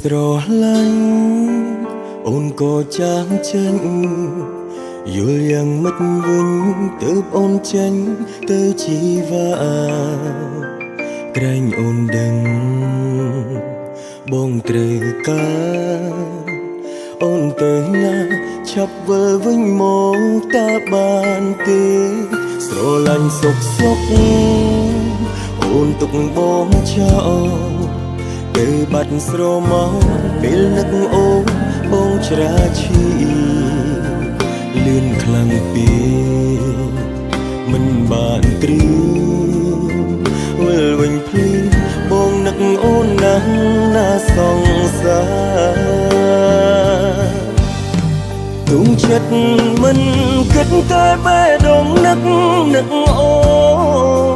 ស្រឡាញ់អូនក៏ចាងចេញយល់យ៉ាងម៉េចវិញទើបអូនចេញទៅជីវ៉ាក្រែងអូនដឹងបងត្រូវការអូនទៅណាឆាប់វិលវិញមកតើបានទេស្រឡាញ់សុកសុកអូនទុកបងចោលទៅបាត់ស្រមោពេលនឹកអូនបងច្រាឈីលឿនខ្លាំងពេកមិនបានគ្រឿវិលវិញភ្លីបងនឹកអូនណាស់ណាសង្សារទុំចិត្តមិនគិតតែបេះដូងនឹកអូ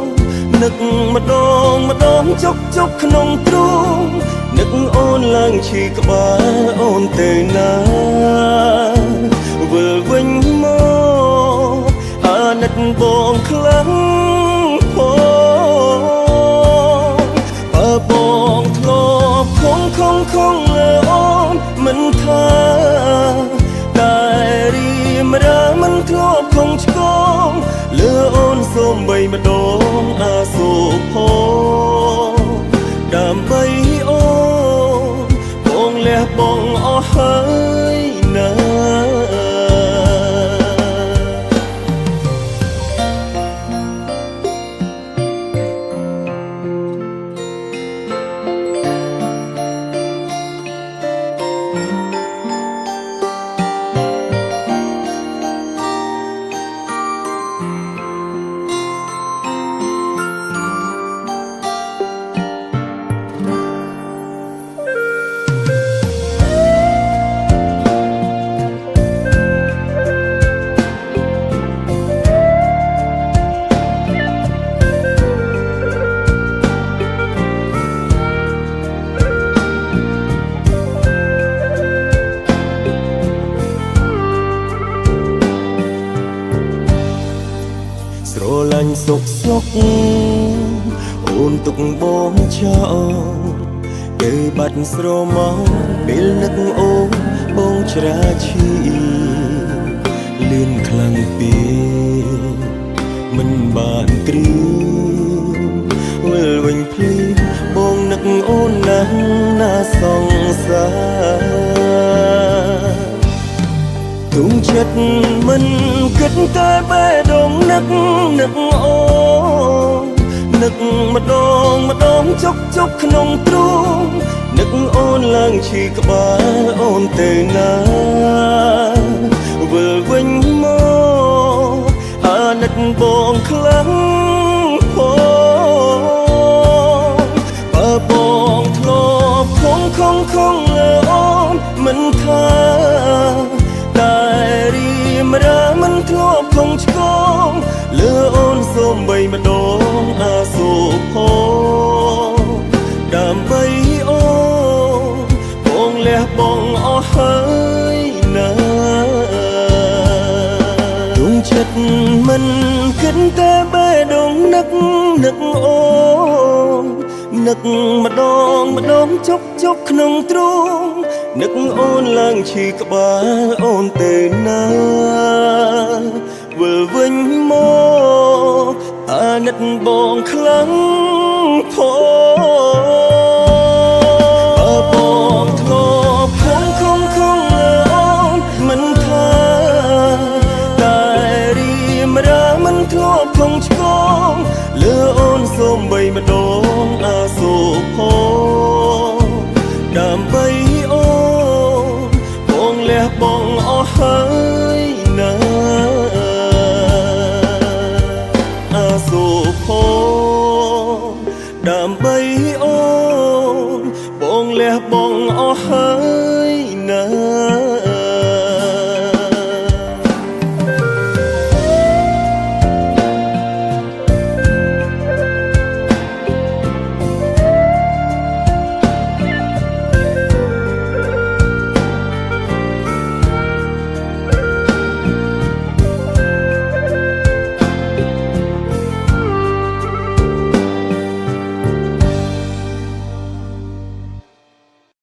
ននឹកម្ដងចុកក្នុងទ្រូងនឹកអូនឡើងឈឺក្បាលអូនទៅណាវិលវិញមកអាណិតបងខ្លាំងផងបើបងធ្លាប់ខំលើអូនមិនថាតែរីមរាមិនធ្លាប់ខំឆ្កងលើអូនសូមបីម្ដងអាសូរផងដើម្បីអូនបងលះបងអស់ហើយណាស្រឡាញ់សុកអូនទុកបងចោលទៅបាត់ស្រមោពេលនឹកអូនបងច្រាឈីលឿនខ្លាំងពេកមិនបានគ្រឿវិលវិញភ្លីបងនឹកអូនណាស់ណាសង្សារទុំចិត្តមិនគិតតែបេះដូងនឹកអូននឹកម្ដងចុកក្នុងទ្រូងនឹកអូនឡើងឈឺក្បាលអូនទៅណាវិលវិញមកអាណិតបងខ្លាំងផងបើបងធ្លាប់ខំលើអូនមិនថាតែរីមរាមិនធ្លាប់ខំឆ្កងលើអូនសូមបីម្ដងអាសូរផងដើម្បីអូនបងលះបងអស់ហើយណាទុំចិត្តមិនគិតតែបេះដូងនឹកអូននឹកម្ដងចុកក្នុងទ្រូងនឹកអូនឡើងឈឺក្បាលអូនទៅណាវិលវិញមកអាណិតបងខ្លាំងផងបងធ្លាប់ខំលើអូនមិនថាតែរីមរាមិនធ្លាប់ខំឆ្កងលើអូនសូមបីម្ដងអាសូរផងដើម្បីអូនបងលះបងអស់ហើយណាអាសូរផងដើម្បីអូនបងលះបងអស់ហើយ